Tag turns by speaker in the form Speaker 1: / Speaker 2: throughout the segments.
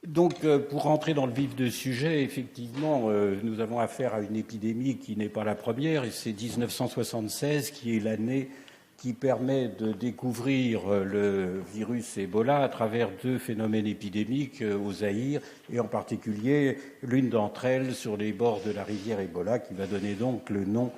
Speaker 1: Donc, pour rentrer dans le vif du sujet, effectivement, nous avons affaire à une épidémie qui n'est pas la première, et c'est 1976 qui est l'année qui permet de découvrir le virus Ebola à travers deux phénomènes épidémiques au Zaïre, et en particulier l'une d'entre elles sur les bords de la rivière Ebola, qui va donner donc le nom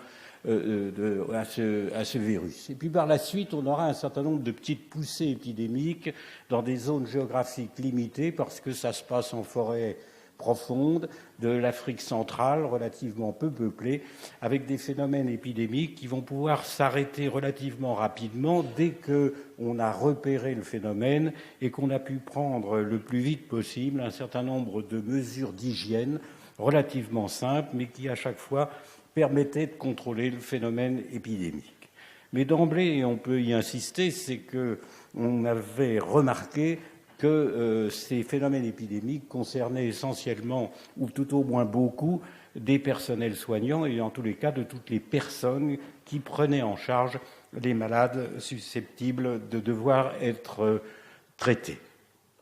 Speaker 1: à ce virus. Et puis par la suite, on aura un certain nombre de petites poussées épidémiques dans des zones géographiques limitées, parce que ça se passe en forêt profonde de l'Afrique centrale, relativement peu peuplée, avec des phénomènes épidémiques qui vont pouvoir s'arrêter relativement rapidement dès qu'on a repéré le phénomène et qu'on a pu prendre le plus vite possible un certain nombre de mesures d'hygiène relativement simples, mais qui à chaque fois permettaient de contrôler le phénomène épidémique. Mais d'emblée, et on peut y insister, c'est qu'on avait remarqué que ces phénomènes épidémiques concernaient essentiellement, ou tout au moins beaucoup, des personnels soignants et en tous les cas de toutes les personnes qui prenaient en charge les malades susceptibles de devoir être traités.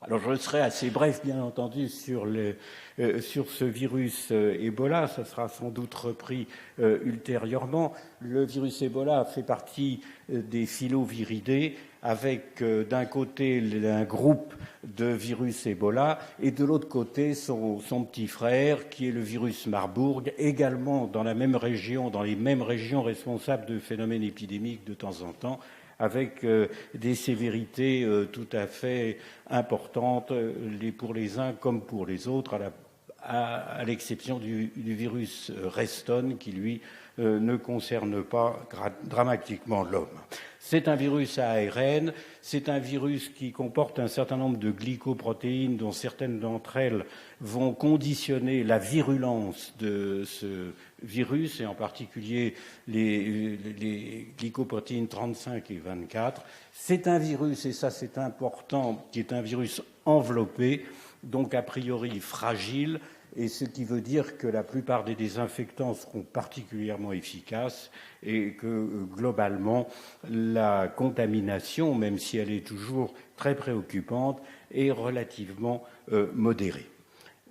Speaker 1: Alors je serai assez bref, bien entendu, sur ce virus Ebola. Ça sera sans doute repris ultérieurement. Le virus Ebola fait partie des filoviridés, avec d'un côté un groupe de virus Ebola et de l'autre côté son petit frère, qui est le virus Marburg, également dans la même région, dans les mêmes régions responsables de phénomènes épidémiques de temps en temps, avec des sévérités tout à fait importantes pour les uns comme pour les autres, à l'exception du virus Reston, qui, lui, ne concerne pas dramatiquement l'homme. C'est un virus à ARN, c'est un virus qui comporte un certain nombre de glycoprotéines, dont certaines d'entre elles vont conditionner la virulence de ce virus, et en particulier les glycoprotéines 35 et 24. C'est un virus, et ça c'est important, qui est un virus enveloppé, donc a priori fragile, et ce qui veut dire que la plupart des désinfectants seront particulièrement efficaces et que, globalement, la contamination, même si elle est toujours très préoccupante, est relativement modérée.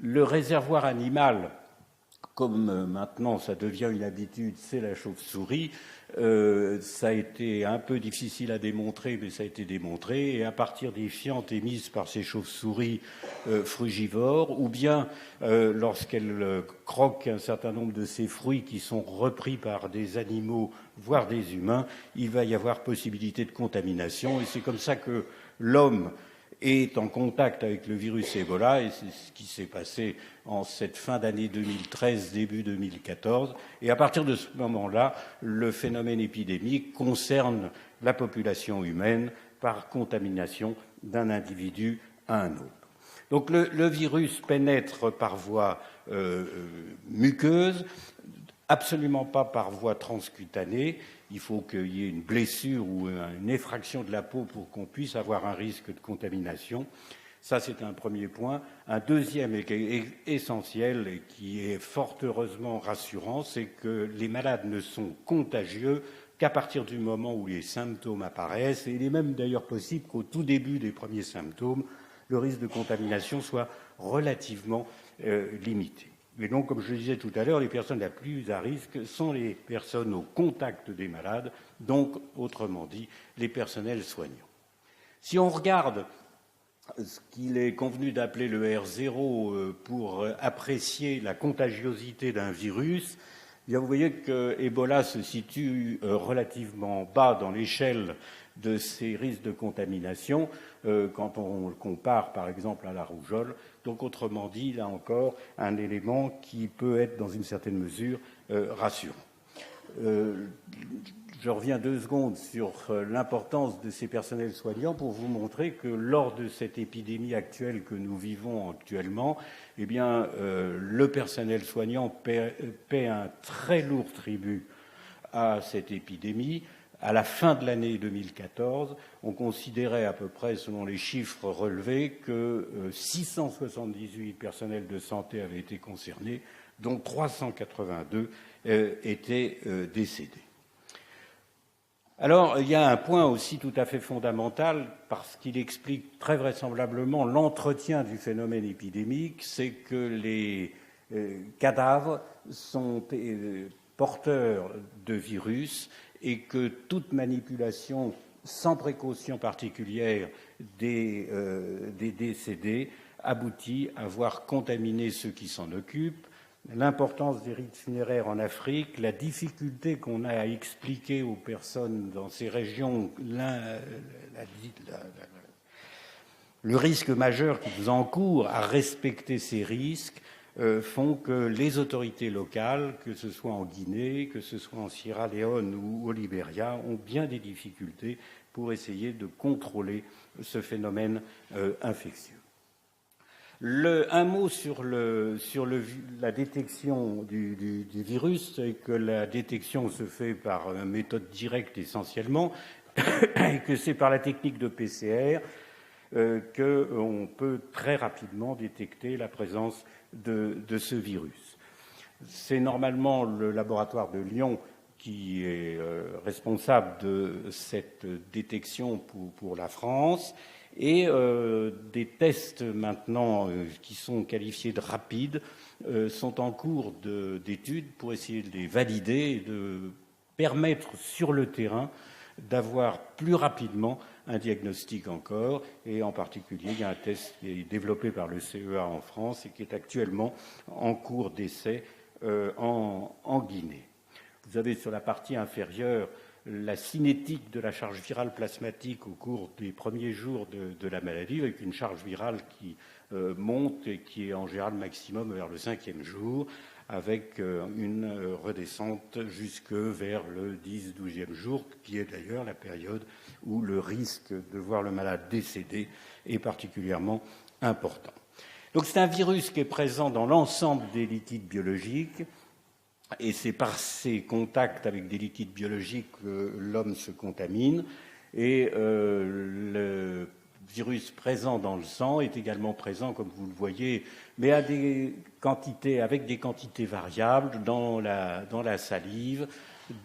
Speaker 1: Le réservoir animal, comme maintenant ça devient une habitude, c'est la chauve-souris. Ça a été un peu difficile à démontrer, mais ça a été démontré. Et à partir des fientes émises par ces chauves-souris frugivores, ou bien lorsqu'elles croquent un certain nombre de ces fruits qui sont repris par des animaux, voire des humains, il va y avoir possibilité de contamination. Et c'est comme ça que l'homme est en contact avec le virus Ebola, et c'est ce qui s'est passé en cette fin d'année 2013, début 2014. Et à partir de ce moment-là, le phénomène épidémique concerne la population humaine par contamination d'un individu à un autre. Donc le virus pénètre par voie muqueuse, absolument pas par voie transcutanée. Il faut qu'il y ait une blessure ou une effraction de la peau pour qu'on puisse avoir un risque de contamination. Ça, c'est un premier point. Un deuxième et qui est essentiel et qui est fort heureusement rassurant, c'est que les malades ne sont contagieux qu'à partir du moment où les symptômes apparaissent. Et il est même d'ailleurs possible qu'au tout début des premiers symptômes, le risque de contamination soit relativement limité. Mais donc, comme je le disais tout à l'heure, les personnes les plus à risque sont les personnes au contact des malades, donc, autrement dit, les personnels soignants. Si on regarde ce qu'il est convenu d'appeler le R0 pour apprécier la contagiosité d'un virus, eh bien, vous voyez que Ebola se situe relativement bas dans l'échelle de ces risques de contamination quand on le compare, par exemple, à la rougeole. Donc, autrement dit, là encore, un élément qui peut être, dans une certaine mesure, rassurant. Je reviens 2 secondes sur l'importance de ces personnels soignants pour vous montrer que lors de cette épidémie actuelle que nous vivons actuellement, eh bien, le personnel soignant paie un très lourd tribut à cette épidémie. À la fin de l'année 2014, on considérait à peu près, selon les chiffres relevés, que 678 personnels de santé avaient été concernés, dont 382 étaient décédés. Alors, il y a un point aussi tout à fait fondamental, parce qu'il explique très vraisemblablement l'entretien du phénomène épidémique, c'est que les cadavres sont porteurs de virus et que toute manipulation sans précaution particulière des décédés aboutit à voir contaminer ceux qui s'en occupent. L'importance des rites funéraires en Afrique, la difficulté qu'on a à expliquer aux personnes dans ces régions, le risque majeur qu'ils encourent à respecter ces risques, font que les autorités locales, que ce soit en Guinée, que ce soit en Sierra Leone ou au Libéria, ont bien des difficultés pour essayer de contrôler ce phénomène infectieux. Un mot sur la détection du virus, c'est que la détection se fait par méthode directe essentiellement, et que c'est par la technique de PCR qu'on peut très rapidement détecter la présence de ce virus. C'est normalement le laboratoire de Lyon qui est responsable de cette détection pour la France. Et des tests maintenant qui sont qualifiés de rapides sont en cours d'étude pour essayer de les valider et de permettre sur le terrain d'avoir plus rapidement un diagnostic encore. Et en particulier, il y a un test qui est développé par le CEA en France et qui est actuellement en cours d'essai en Guinée. Vous avez sur la partie inférieure la cinétique de la charge virale plasmatique au cours des premiers jours de la maladie, avec une charge virale qui monte et qui est en général maximum vers le 5e jour, avec une redescente jusque vers le 10-12e jour, qui est d'ailleurs la période où le risque de voir le malade décéder est particulièrement important. Donc c'est un virus qui est présent dans l'ensemble des liquides biologiques, et c'est par ces contacts avec des liquides biologiques que l'homme se contamine. Et le virus présent dans le sang est également présent, comme vous le voyez, mais avec des quantités variables dans la salive,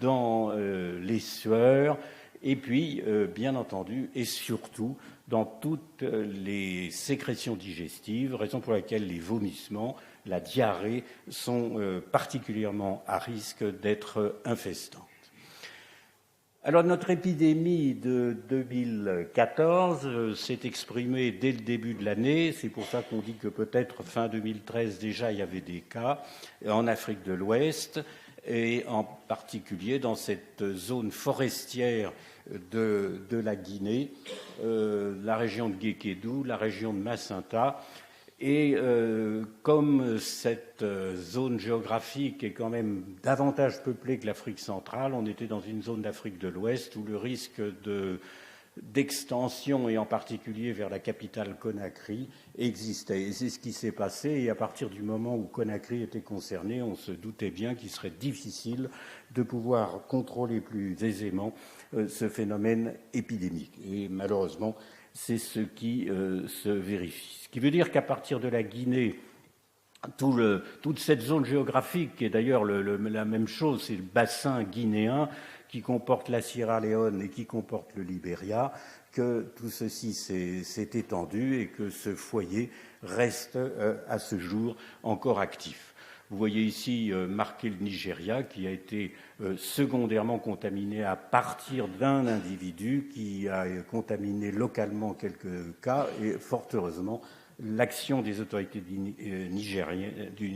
Speaker 1: dans les sueurs, et puis, bien entendu, et surtout, dans toutes les sécrétions digestives, raison pour laquelle les vomissements, la diarrhée sont particulièrement à risque d'être infestantes. Alors notre épidémie de 2014 s'est exprimée dès le début de l'année. C'est pour ça qu'on dit que peut-être fin 2013 déjà il y avait des cas en Afrique de l'Ouest et en particulier dans cette zone forestière de la Guinée, la région de Guékédou, la région de Macenta. Et comme cette zone géographique est quand même davantage peuplée que l'Afrique centrale, on était dans une zone d'Afrique de l'Ouest où le risque d'extension, et en particulier vers la capitale Conakry, existait. Et c'est ce qui s'est passé. Et à partir du moment où Conakry était concernée, on se doutait bien qu'il serait difficile de pouvoir contrôler plus aisément ce phénomène épidémique. Et malheureusement, c'est ce qui se vérifie. Ce qui veut dire qu'à partir de la Guinée, toute cette zone géographique, qui est d'ailleurs la même chose, c'est le bassin guinéen qui comporte la Sierra Leone et qui comporte le Libéria, que tout ceci s'est étendu et que ce foyer reste à ce jour encore actif. Vous voyez ici marqué le Nigeria, qui a été secondairement contaminé à partir d'un individu qui a contaminé localement quelques cas, et fort heureusement, l'action des autorités du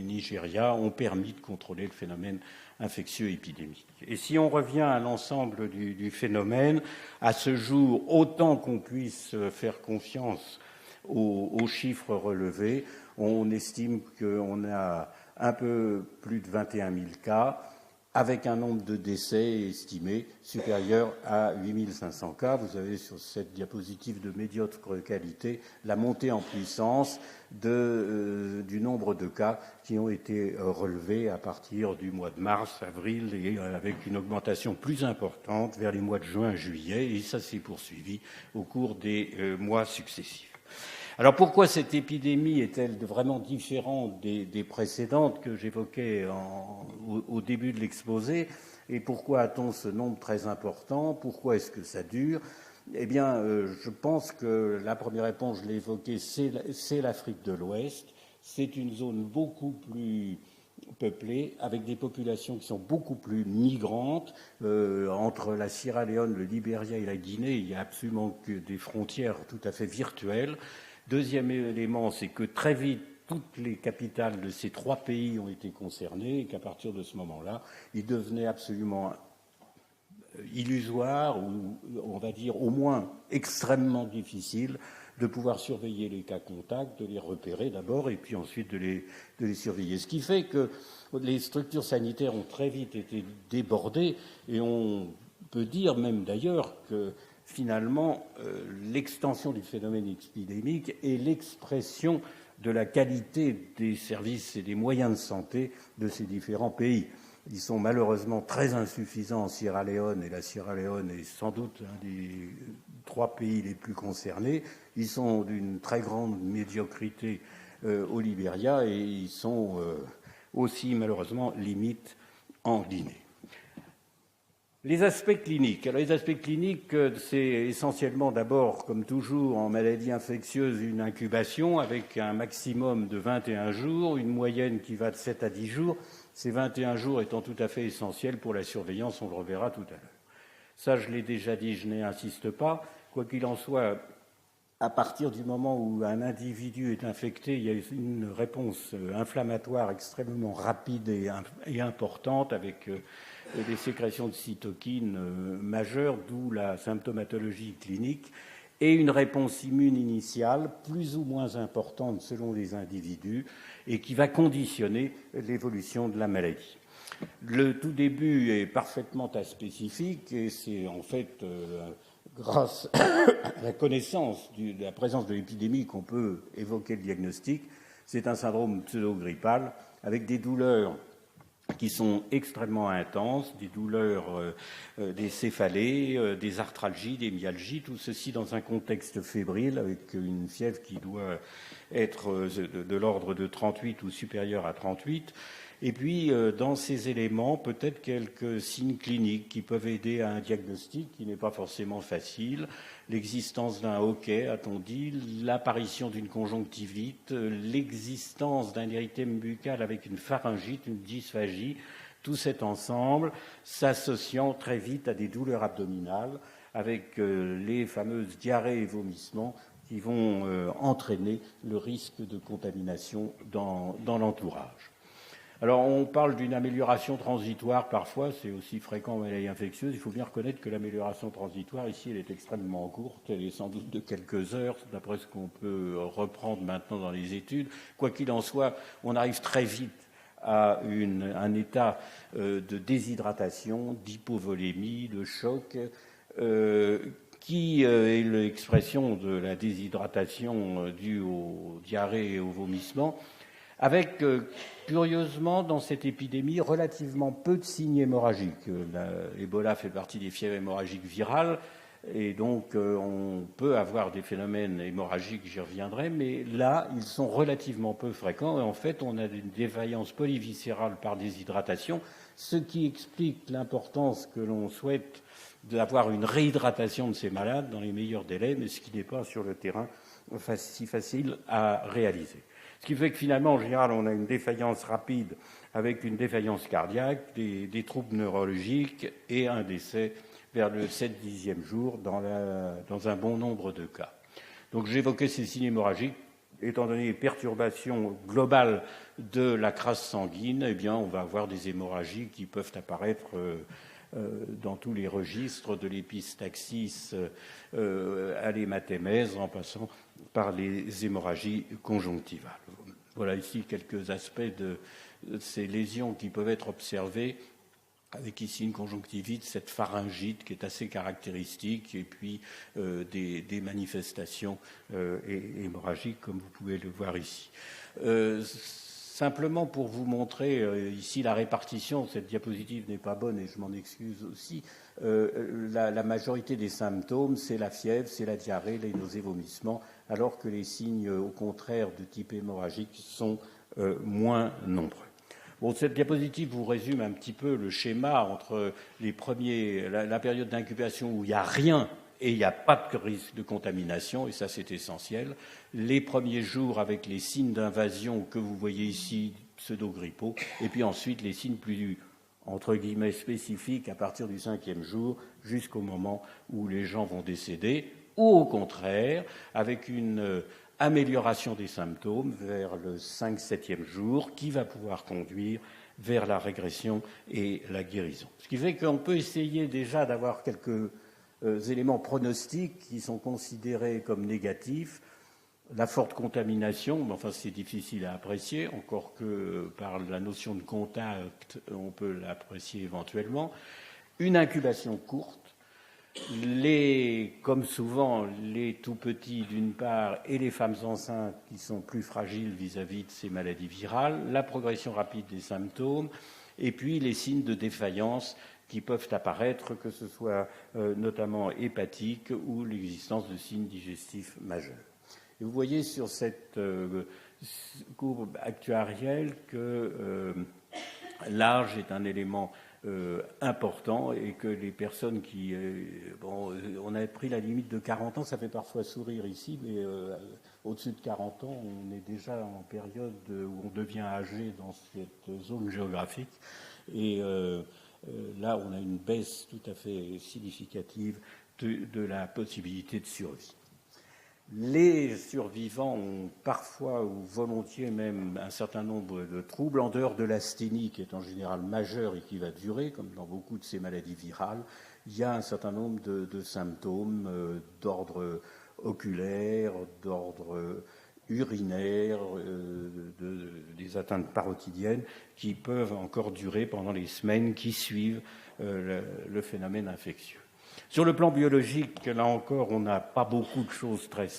Speaker 1: Nigeria ont permis de contrôler le phénomène infectieux épidémique. Et si on revient à l'ensemble du phénomène, à ce jour, autant qu'on puisse faire confiance aux chiffres relevés, on estime qu'on a un peu plus de 21 000 cas, avec un nombre de décès estimé supérieur à 8 500 cas. Vous avez sur cette diapositive de médiocre qualité la montée en puissance du nombre de cas qui ont été relevés à partir du mois de mars, avril, et avec une augmentation plus importante vers les mois de juin, juillet, et ça s'est poursuivi au cours des mois successifs. Alors pourquoi cette épidémie est-elle vraiment différente des précédentes que j'évoquais au début de l'exposé ? Et pourquoi a-t-on ce nombre très important? Pourquoi est-ce que ça dure? Eh bien, je pense que la première réponse, je l'ai évoquée, c'est l'Afrique de l'Ouest. C'est une zone beaucoup plus peuplée, avec des populations qui sont beaucoup plus migrantes. Entre la Sierra Leone, le Libéria et la Guinée, il n'y a absolument que des frontières tout à fait virtuelles. Deuxième élément, c'est que très vite, toutes les capitales de ces trois pays ont été concernées et qu'à partir de ce moment-là, il devenait absolument illusoire ou, on va dire, au moins extrêmement difficile de pouvoir surveiller les cas contacts, de les repérer d'abord et puis ensuite de les surveiller. Ce qui fait que les structures sanitaires ont très vite été débordées et on peut dire même d'ailleurs que finalement l'extension du phénomène épidémique est l'expression de la qualité des services et des moyens de santé de ces différents pays. Ils sont malheureusement très insuffisants en Sierra Leone, et la Sierra Leone est sans doute un des trois pays les plus concernés. Ils sont d'une très grande médiocrité au Libéria et ils sont aussi malheureusement limites en Guinée. Les aspects cliniques. Alors, les aspects cliniques, c'est essentiellement d'abord, comme toujours en maladie infectieuse, une incubation avec un maximum de 21 jours, une moyenne qui va de 7 à 10 jours. Ces 21 jours étant tout à fait essentiels pour la surveillance, on le reverra tout à l'heure. Ça, je l'ai déjà dit, je n'insiste pas. Quoi qu'il en soit, à partir du moment où un individu est infecté, il y a une réponse inflammatoire extrêmement rapide et importante avec des sécrétions de cytokines majeures, d'où la symptomatologie clinique, et une réponse immune initiale plus ou moins importante selon les individus et qui va conditionner l'évolution de la maladie. Le tout début est parfaitement aspécifique et c'est en fait grâce à la connaissance de la présence de l'épidémie qu'on peut évoquer le diagnostic. C'est un syndrome pseudo-grippal avec des douleurs qui sont extrêmement intenses, des douleurs, des céphalées, des arthralgies, des myalgies, tout ceci dans un contexte fébrile avec une fièvre qui doit être de l'ordre de 38 ou supérieure à 38. Et puis, dans ces éléments, peut-être quelques signes cliniques qui peuvent aider à un diagnostic qui n'est pas forcément facile. L'existence d'un hoquet, a-t-on dit, l'apparition d'une conjonctivite, l'existence d'un érythème buccal avec une pharyngite, une dysphagie, tout cet ensemble s'associant très vite à des douleurs abdominales avec les fameuses diarrhées et vomissements qui vont entraîner le risque de contamination dans l'entourage. Alors, on parle d'une amélioration transitoire parfois, c'est aussi fréquent en maladie infectieuse. Il faut bien reconnaître que l'amélioration transitoire, ici, elle est extrêmement courte. Elle est sans doute de quelques heures, d'après ce qu'on peut reprendre maintenant dans les études. Quoi qu'il en soit, on arrive très vite à un état de déshydratation, d'hypovolémie, de choc, qui est l'expression de la déshydratation due aux diarrhées et aux vomissements, avec, curieusement, dans cette épidémie, relativement peu de signes hémorragiques. L'Ebola fait partie des fièvres hémorragiques virales, et donc on peut avoir des phénomènes hémorragiques, j'y reviendrai, mais là, ils sont relativement peu fréquents, et en fait, on a une défaillance polyviscérale par déshydratation, ce qui explique l'importance que l'on souhaite d'avoir une réhydratation de ces malades dans les meilleurs délais, mais ce qui n'est pas sur le terrain si facile à réaliser. Ce qui fait que finalement, en général, on a une défaillance rapide avec une défaillance cardiaque, des troubles neurologiques et un décès vers le 7-10e jour dans un bon nombre de cas. Donc j'évoquais ces signes hémorragiques. Étant donné les perturbations globales de la crasse sanguine, eh bien, on va avoir des hémorragies qui peuvent apparaître dans tous les registres, de l'épistaxis à l'hématémèse, en passant par les hémorragies conjonctivales. Voilà ici quelques aspects de ces lésions qui peuvent être observées, avec ici une conjonctivite, cette pharyngite qui est assez caractéristique, et puis des manifestations hémorragiques, comme vous pouvez le voir ici. Simplement pour vous montrer ici la répartition, cette diapositive n'est pas bonne et je m'en excuse aussi, la majorité des symptômes, c'est la fièvre, c'est la diarrhée, les nausées, vomissements, alors que les signes, au contraire, de type hémorragique sont moins nombreux. Bon, cette diapositive vous résume un petit peu le schéma entre la période d'incubation où il n'y a rien et il n'y a pas de risque de contamination, et ça c'est essentiel. Les premiers jours avec les signes d'invasion que vous voyez ici, pseudo-grippaux, et puis ensuite les signes plus, entre guillemets, spécifiques à partir du 5e jour jusqu'au moment où les gens vont décéder, ou au contraire, avec une amélioration des symptômes vers le 5-7e jour qui va pouvoir conduire vers la régression et la guérison. Ce qui fait qu'on peut essayer déjà d'avoir quelques éléments pronostiques qui sont considérés comme négatifs. La forte contamination, mais enfin c'est difficile à apprécier, encore que par la notion de contact, on peut l'apprécier éventuellement. Une incubation courte. Comme souvent, les tout-petits d'une part et les femmes enceintes qui sont plus fragiles vis-à-vis de ces maladies virales, la progression rapide des symptômes et puis les signes de défaillance qui peuvent apparaître, que ce soit notamment hépatiques ou l'existence de signes digestifs majeurs. Et vous voyez sur cette courbe actuarielle que l'âge est un élément important et que les personnes qui... on a pris la limite de 40 ans, ça fait parfois sourire ici, mais au-dessus de 40 ans, on est déjà en période où on devient âgé dans cette zone géographique. Et là, on a une baisse tout à fait significative de la possibilité de survie. Les survivants ont parfois ou volontiers même un certain nombre de troubles, en dehors de l'asthénie qui est en général majeure et qui va durer, comme dans beaucoup de ces maladies virales. Il y a un certain nombre de symptômes d'ordre oculaire, d'ordre urinaire, des atteintes parotidiennes qui peuvent encore durer pendant les semaines qui suivent le phénomène infectieux. Sur le plan biologique, là encore, on n'a pas beaucoup de choses très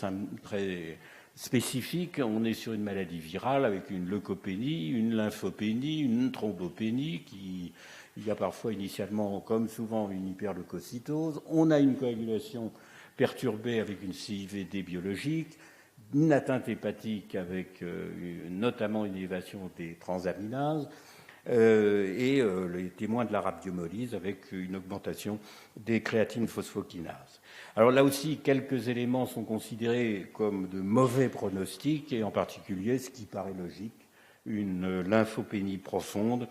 Speaker 1: spécifiques. On est sur une maladie virale avec une leucopénie, une lymphopénie, une thrombopénie, il y a parfois initialement, comme souvent, une hyperleucocytose. On a une coagulation perturbée avec une CIVD biologique, une atteinte hépatique avec notamment une élévation des transaminases, et les témoins de la rhabdiomolyse avec une augmentation des créatines phosphokinases. Alors là aussi, quelques éléments sont considérés comme de mauvais pronostics, et en particulier, ce qui paraît logique, une lymphopénie profonde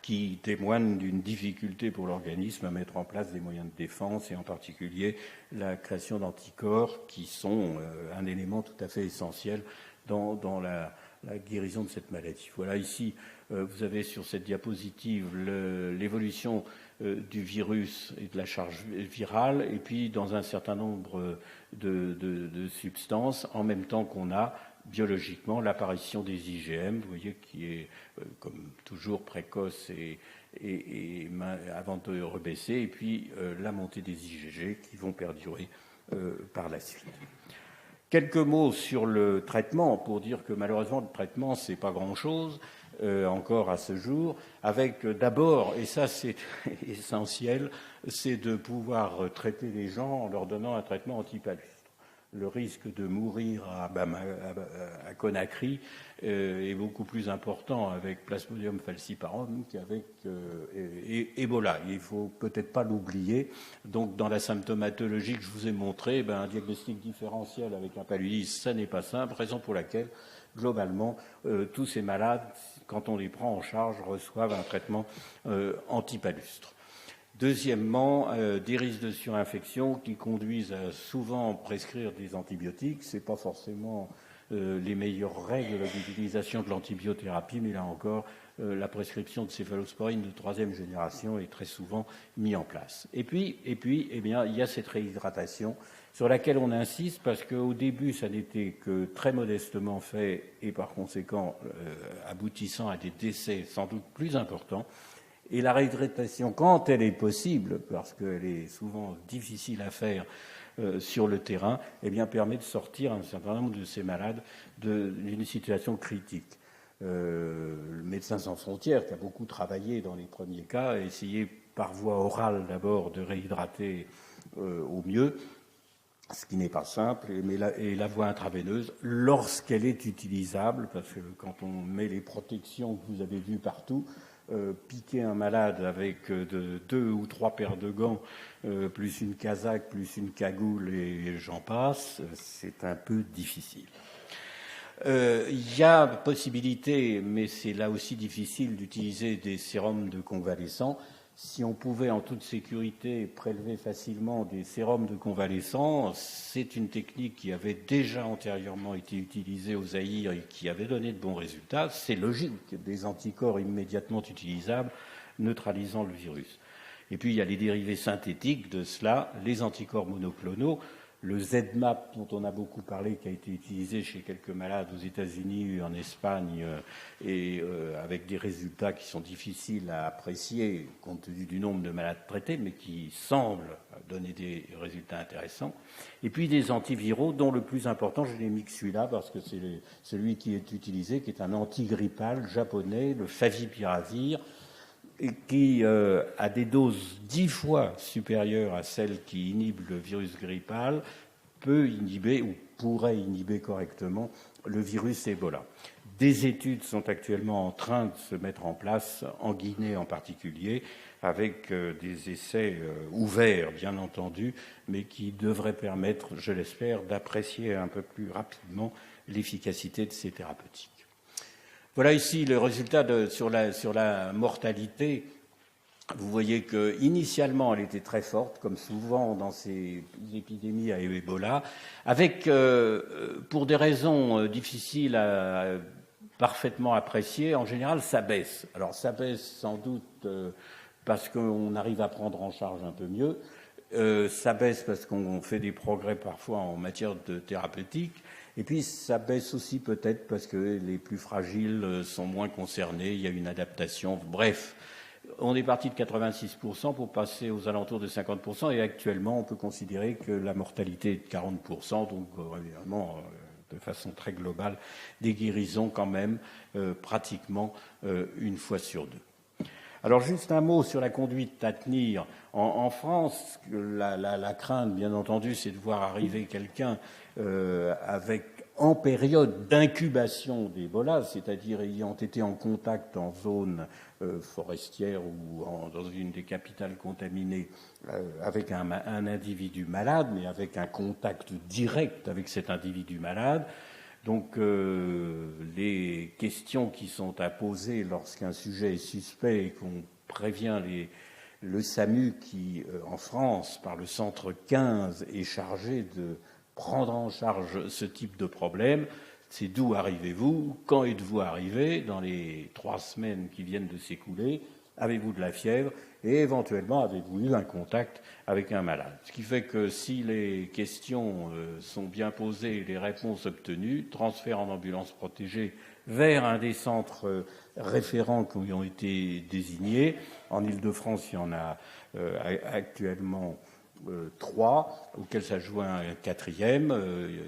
Speaker 1: qui témoigne d'une difficulté pour l'organisme à mettre en place des moyens de défense, et en particulier la création d'anticorps qui sont un élément tout à fait essentiel dans la guérison de cette maladie. Voilà, ici, vous avez sur cette diapositive l'évolution du virus et de la charge virale, et puis dans un certain nombre de substances, en même temps qu'on a biologiquement l'apparition des IgM, vous voyez, qui est comme toujours précoce et avant de rebaisser, et puis la montée des IgG qui vont perdurer par la suite. Quelques mots sur le traitement, pour dire que malheureusement le traitement c'est pas grand-chose encore à ce jour, avec d'abord, et ça c'est essentiel, c'est de pouvoir traiter les gens en leur donnant un traitement antipaludisme. Le risque de mourir à Conakry est beaucoup plus important avec Plasmodium falciparum qu'avec Ebola. Il ne faut peut-être pas l'oublier. Donc, dans la symptomatologie que je vous ai montrée, un diagnostic différentiel avec un paludisme, ça n'est pas simple, raison pour laquelle, globalement, tous ces malades, quand on les prend en charge, reçoivent un traitement antipalustre. Deuxièmement, des risques de surinfection qui conduisent à souvent prescrire des antibiotiques. Ce n'est pas forcément les meilleures règles d'utilisation de l'antibiothérapie, mais là encore, la prescription de céphalosporine de 3e génération est très souvent mise en place. Et puis, eh bien, il y a cette réhydratation sur laquelle on insiste parce qu'au début, ça n'était que très modestement fait et par conséquent aboutissant à des décès sans doute plus importants. Et la réhydratation, quand elle est possible, parce qu'elle est souvent difficile à faire sur le terrain, eh bien, permet de sortir un certain nombre de ces malades d'une situation critique. Le Médecins sans frontières, qui a beaucoup travaillé dans les premiers cas, a essayé par voie orale d'abord de réhydrater au mieux. ce qui n'est pas simple, et la voie intraveineuse, lorsqu'elle est utilisable, parce que quand on met les protections que vous avez vues partout, piquer un malade avec 2 ou 3 paires de gants, plus une casaque, plus une cagoule, et j'en passe, c'est un peu difficile. Il y a possibilité, mais c'est là aussi difficile, d'utiliser des sérums de convalescents. Si on pouvait en toute sécurité prélever facilement des sérums de convalescents, c'est une technique qui avait déjà antérieurement été utilisée au Zaïre et qui avait donné de bons résultats. C'est logique, des anticorps immédiatement utilisables neutralisant le virus. Et puis il y a les dérivés synthétiques de cela, les anticorps monoclonaux. Le ZMapp, dont on a beaucoup parlé, qui a été utilisé chez quelques malades aux États-Unis, en Espagne, et avec des résultats qui sont difficiles à apprécier compte tenu du nombre de malades traités, mais qui semblent donner des résultats intéressants. Et puis des antiviraux, dont le plus important, je l'ai mis que celui-là, parce que c'est celui qui est utilisé, qui est un antigrippal japonais, le favipiravir, et qui a des doses 10 fois supérieures à celles qui inhibent le virus grippal, peut inhiber ou pourrait inhiber correctement le virus Ebola. Des études sont actuellement en train de se mettre en place, en Guinée en particulier, avec des essais ouverts, bien entendu, mais qui devraient permettre, je l'espère, d'apprécier un peu plus rapidement l'efficacité de ces thérapeutiques. Voilà ici le résultat sur la mortalité. Vous voyez qu'initialement, elle était très forte, comme souvent dans ces épidémies à Ebola, avec, pour des raisons difficiles à parfaitement apprécier, en général, ça baisse. Alors, ça baisse sans doute parce qu'on arrive à prendre en charge un peu mieux. Ça baisse parce qu'on fait des progrès parfois en matière de thérapeutique. Et puis, ça baisse aussi peut-être parce que les plus fragiles sont moins concernés, il y a une adaptation. Bref, on est parti de 86% pour passer aux alentours de 50%, et actuellement, on peut considérer que la mortalité est de 40%, donc évidemment, de façon très globale, des guérisons quand même, pratiquement une fois sur 2. Alors, juste un mot sur la conduite à tenir. En France, la crainte, bien entendu, c'est de voir arriver quelqu'un en période d'incubation d'Ebola, c'est-à-dire ayant été en contact en zone forestière ou dans une des capitales contaminées avec un individu malade, mais avec un contact direct avec cet individu malade. Donc les questions qui sont à poser lorsqu'un sujet est suspect et qu'on prévient le SAMU qui, en France, par le centre 15, est chargé de prendre en charge ce type de problème, c'est d'où arrivez-vous, quand êtes-vous arrivé, dans les 3 semaines qui viennent de s'écouler, avez-vous de la fièvre et éventuellement avez-vous eu un contact avec un malade. Ce qui fait que si les questions sont bien posées et les réponses obtenues, transfert en ambulance protégée vers un des centres référents qui ont été désignés. En Île-de-France, il y en a actuellement 3, auxquels s'ajoute un 4e.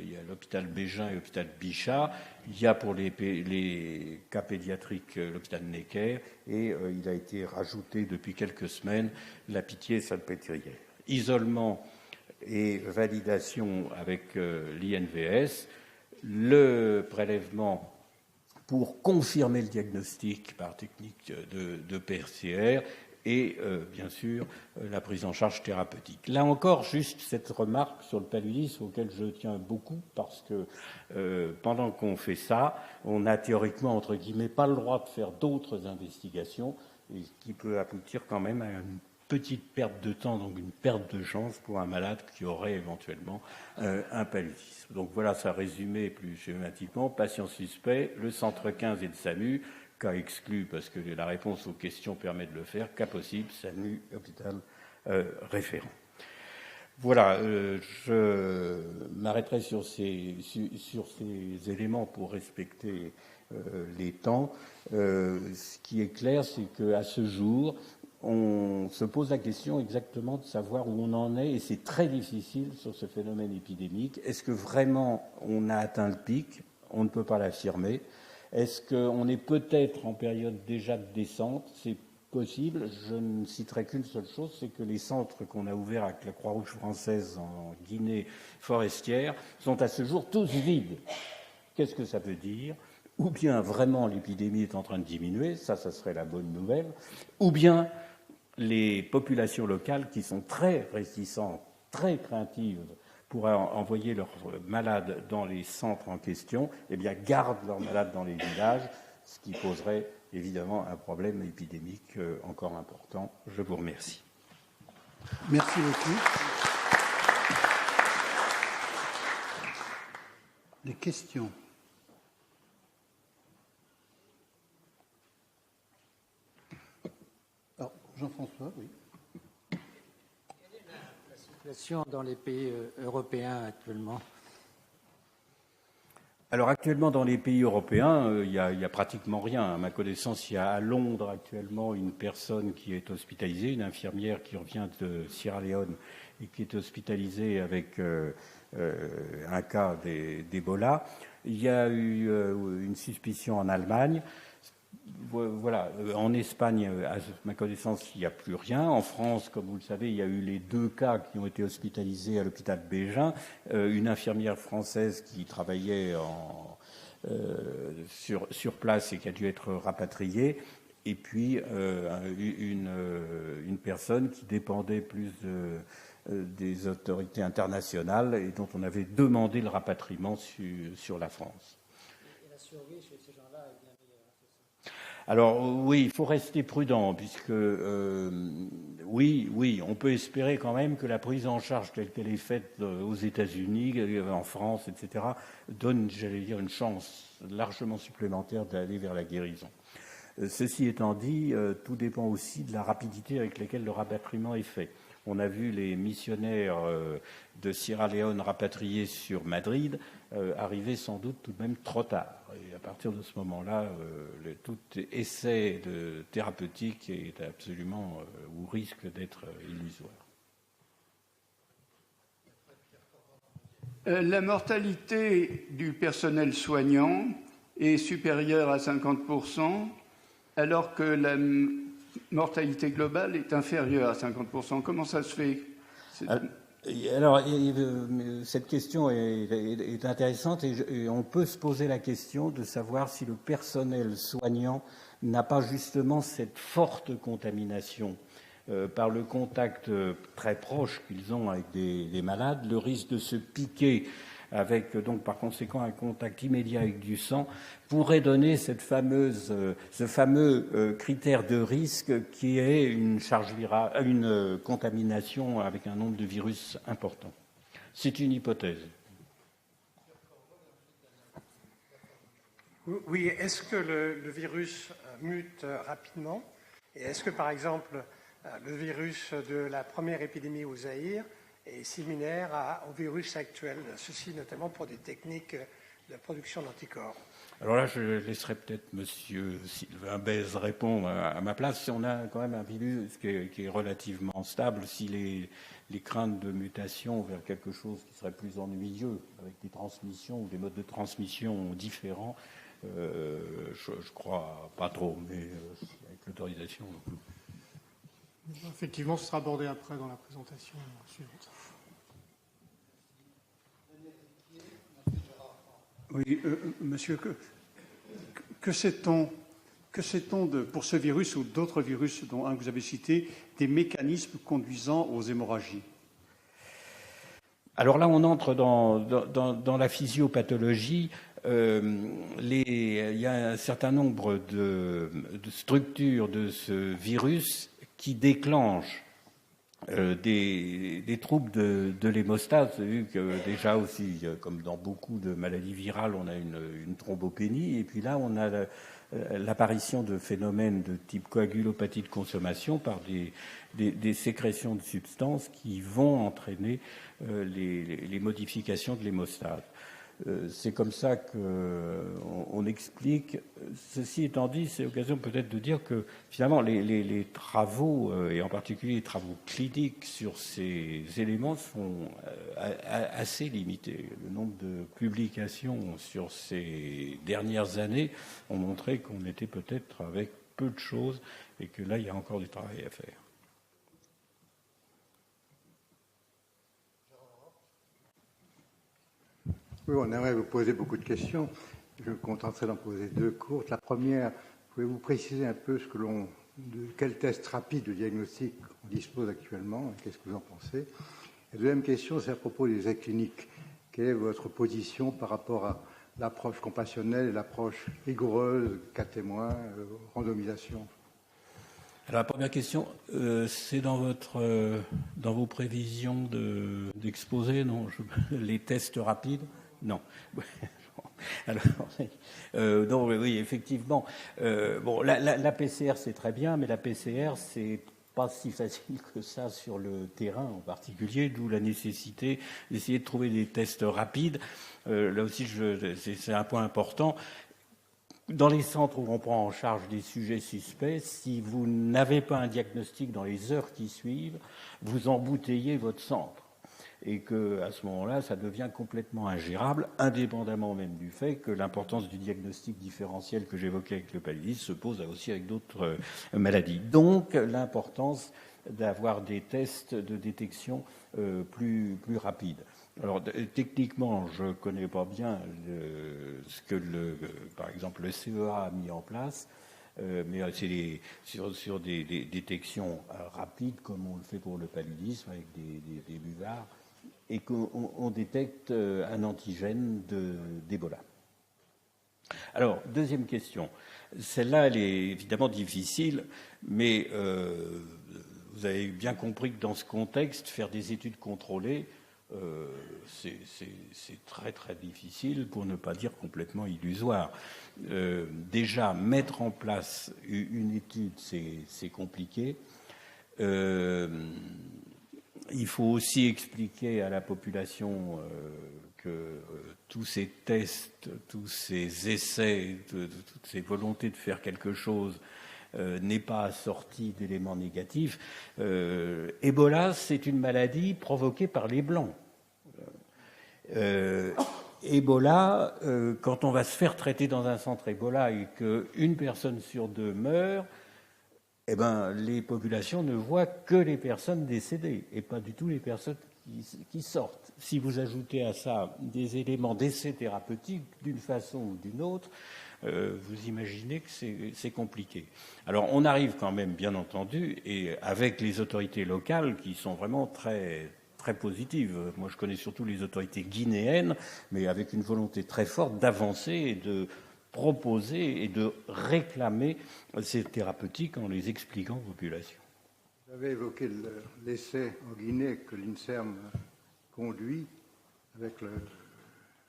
Speaker 1: Il y a l'hôpital Bégin et l'hôpital Bichat. Il y a pour les cas pédiatriques l'hôpital Necker. Et il a été rajouté depuis quelques semaines la Pitié-Salpêtrière. Isolement et validation avec l'INVS. Le prélèvement pour confirmer le diagnostic par technique de PCR et, bien sûr, la prise en charge thérapeutique. Là encore, juste cette remarque sur le paludisme auquel je tiens beaucoup, parce que pendant qu'on fait ça, on n'a théoriquement, entre guillemets, pas le droit de faire d'autres investigations, et qui peut aboutir quand même à une petite perte de temps, donc une perte de chance pour un malade qui aurait éventuellement un paludisme. Donc voilà, ça résumé plus schématiquement. Patient suspect, le centre 15 et le SAMU, cas exclu parce que la réponse aux questions permet de le faire, cas possible, SAMU, hôpital référent. Voilà, je m'arrêterai sur ces éléments pour respecter les temps. Ce qui est clair, c'est qu'à ce jour, on se pose la question exactement de savoir où on en est, et c'est très difficile sur ce phénomène épidémique. Est-ce que vraiment on a atteint le pic? On ne peut pas l'affirmer. Est-ce qu'on est peut-être en période déjà de descente? C'est possible. Je ne citerai qu'une seule chose, c'est que les centres qu'on a ouverts avec la Croix-Rouge française en Guinée forestière sont à ce jour tous vides. Qu'est-ce que ça veut dire ? Ou bien vraiment l'épidémie est en train de diminuer, ça serait la bonne nouvelle, ou bien les populations locales qui sont très réticentes, très craintives pour envoyer leurs malades dans les centres en question, eh bien gardent leurs malades dans les villages, ce qui poserait évidemment un problème épidémique encore important. Je vous remercie.
Speaker 2: Merci beaucoup. Des questions ? Alors, Jean-François, oui.
Speaker 3: Quelle est la situation dans les pays européens actuellement ?
Speaker 1: Alors actuellement, dans les pays européens, il y a pratiquement rien. À ma connaissance, il y a à Londres actuellement une personne qui est hospitalisée, une infirmière qui revient de Sierra Leone et qui est hospitalisée avec un cas d'Ebola. Il y a eu une suspicion en Allemagne. Voilà. En Espagne, à ma connaissance, il n'y a plus rien. En France, comme vous le savez, il y a eu les 2 cas qui ont été hospitalisés à l'hôpital Bégin. Une infirmière française qui travaillait sur place et qui a dû être rapatriée. Et puis une personne qui dépendait plus des autorités internationales et dont on avait demandé le rapatriement sur la France.
Speaker 3: Et la survie chez ces gens-là est bien meilleure, c'est ça ?
Speaker 1: Alors oui, il faut rester prudent puisque oui, on peut espérer quand même que la prise en charge telle qu'elle est faite aux États-Unis, en France, etc., donne, j'allais dire, une chance largement supplémentaire d'aller vers la guérison. Ceci étant dit, tout dépend aussi de la rapidité avec laquelle le rapatriement est fait. On a vu les missionnaires de Sierra Leone rapatriés sur Madrid arriver sans doute tout de même trop tard. Et à partir de ce moment-là, tout essai de thérapeutique est absolument ou risque d'être illusoire.
Speaker 4: La mortalité du personnel soignant est supérieure à 50%, alors que la mortalité globale est inférieure à 50%. Comment ça se fait ?
Speaker 1: Alors, cette question est intéressante et on peut se poser la question de savoir si le personnel soignant n'a pas justement cette forte contamination par le contact très proche qu'ils ont avec des malades, le risque de se piquer avec donc par conséquent un contact immédiat avec du sang, pourrait donner ce fameux critère de risque qui est une charge virale, une contamination avec un nombre de virus important. C'est une hypothèse.
Speaker 5: Oui, est-ce que le virus mute rapidement ? Et est-ce que, par exemple, le virus de la première épidémie au Zaïre est similaire au virus actuel, ceci notamment pour des techniques de production d'anticorps?
Speaker 1: Alors là, je laisserai peut-être M. Sylvain Bèze répondre à ma place. Si on a quand même un virus qui est relativement stable, si les craintes de mutation vers quelque chose qui serait plus ennuyeux, avec des transmissions ou des modes de transmission différents, je crois pas trop, mais avec l'autorisation.
Speaker 6: Effectivement, ce sera abordé après dans la présentation suivante.
Speaker 2: Oui, monsieur, que sait-on pour ce virus ou d'autres virus, dont un que vous avez cité, des mécanismes conduisant aux hémorragies ?
Speaker 1: Alors là, on entre dans la physiopathologie. Il y a un certain nombre de structures de ce virus qui déclenchent des troubles de l'hémostase. Vous avez vu que déjà aussi, comme dans beaucoup de maladies virales, on a une thrombopénie, et puis là on a l'apparition de phénomènes de type coagulopathie de consommation par des sécrétions de substances qui vont entraîner les modifications de l'hémostase. C'est comme ça qu'on explique. Ceci étant dit, c'est l'occasion peut-être de dire que finalement les travaux, et en particulier les travaux cliniques sur ces éléments sont assez limités. Le nombre de publications sur ces dernières années ont montré qu'on était peut-être avec peu de choses et que là, il y a encore du travail à faire.
Speaker 7: Oui, on aimerait vous poser beaucoup de questions. Je me contenterai d'en poser deux courtes. La première, pouvez-vous préciser un peu de quel test rapide de diagnostic on dispose actuellement? Qu'est-ce que vous en pensez? La deuxième question, c'est à propos des essais cliniques. Quelle est votre position par rapport à l'approche compassionnelle et l'approche rigoureuse, cas témoins, randomisation?
Speaker 1: Alors, la première question, c'est dans vos prévisions d'exposer, non? Les tests rapides? Non. Alors, non, oui, effectivement. Bon, la PCR, c'est très bien, mais la PCR, c'est pas si facile que ça sur le terrain en particulier, d'où la nécessité d'essayer de trouver des tests rapides. Là aussi, c'est un point important. Dans les centres où on prend en charge des sujets suspects, si vous n'avez pas un diagnostic dans les heures qui suivent, vous embouteillez votre centre. Et qu'à ce moment-là, ça devient complètement ingérable, indépendamment même du fait que l'importance du diagnostic différentiel que j'évoquais avec le paludisme se pose aussi avec d'autres maladies. Donc, l'importance d'avoir des tests de détection plus rapides. Alors, techniquement, je ne connais pas bien ce que, par exemple, le CEA a mis en place, mais c'est sur des détections rapides, comme on le fait pour le paludisme, avec des buvards, et qu'on détecte un antigène d'Ebola. Alors, deuxième question. Celle-là, elle est évidemment difficile, mais vous avez bien compris que dans ce contexte, faire des études contrôlées, c'est très très difficile, pour ne pas dire complètement illusoire. Déjà, mettre en place une étude, c'est compliqué. Il faut aussi expliquer à la population que tous ces tests, tous ces essais, toutes ces volontés de faire quelque chose n'est pas assorti d'éléments négatifs. Ebola, c'est une maladie provoquée par les Blancs. Ebola, quand on va se faire traiter dans un centre Ebola et qu'une personne sur deux meurt, eh ben, les populations ne voient que les personnes décédées et pas du tout les personnes qui sortent. Si vous ajoutez à ça des éléments d'essai thérapeutique d'une façon ou d'une autre, vous imaginez que c'est compliqué. Alors, on arrive quand même, bien entendu, et avec les autorités locales qui sont vraiment très, très positives. Moi, je connais surtout les autorités guinéennes, mais avec une volonté très forte d'avancer et de proposer et de réclamer ces thérapeutiques en les expliquant aux populations.
Speaker 7: Vous avez évoqué l'essai en Guinée que l'INSERM conduit avec le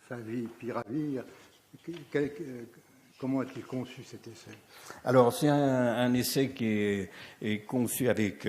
Speaker 7: favipiravir. Comment est-il conçu cet essai?
Speaker 1: Alors, c'est un essai qui est conçu avec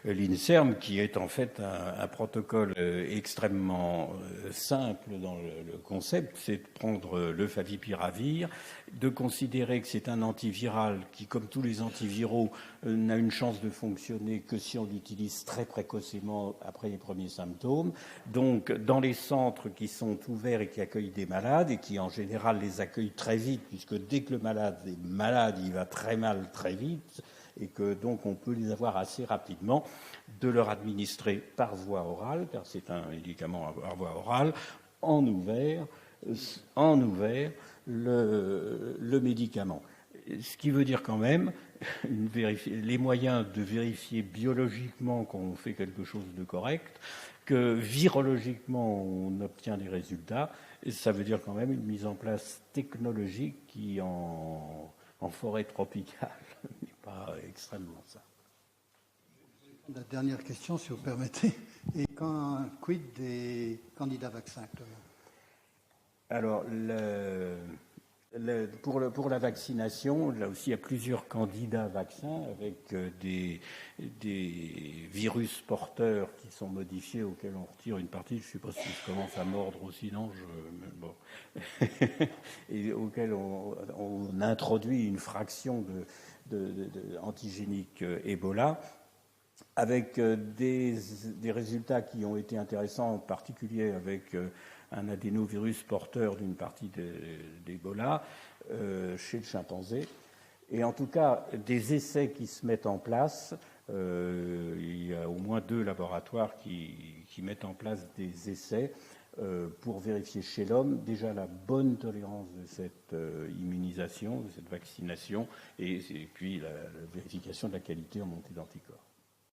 Speaker 1: l'INSERM, qui est en fait un protocole extrêmement simple dans le concept. C'est de prendre le favipiravir, de considérer que c'est un antiviral qui, comme tous les antiviraux, n'a une chance de fonctionner que si on l'utilise très précocement après les premiers symptômes. Donc, dans les centres qui sont ouverts et qui accueillent des malades, et qui en général les accueillent très vite, puisque dès que le malade est malade, il va très mal très vite, et que donc on peut les avoir assez rapidement, de leur administrer par voie orale, car c'est un médicament par voie orale, en ouvert le médicament. Ce qui veut dire quand même les moyens de vérifier biologiquement qu'on fait quelque chose de correct, que virologiquement on obtient des résultats, et ça veut dire quand même une mise en place technologique qui en forêt tropicale n'est pas extrêmement simple.
Speaker 6: La dernière question, si vous permettez, et quid des candidats vaccins actuellement?
Speaker 1: Alors, pour la vaccination, là aussi, il y a plusieurs candidats vaccins avec des virus porteurs qui sont modifiés, auxquels on retire une partie. Je ne sais pas si je commence à mordre aussi, non bon. Et auxquels on introduit une fraction antigénique Ebola, avec des résultats qui ont été intéressants, en particulier avec un adénovirus porteur d'une partie d'Ebola chez le chimpanzé. Et en tout cas, des essais qui se mettent en place, il y a au moins 2 laboratoires qui mettent en place des essais pour vérifier chez l'homme déjà la bonne tolérance de cette immunisation, de cette vaccination, et puis la vérification de la qualité en montée d'anticorps.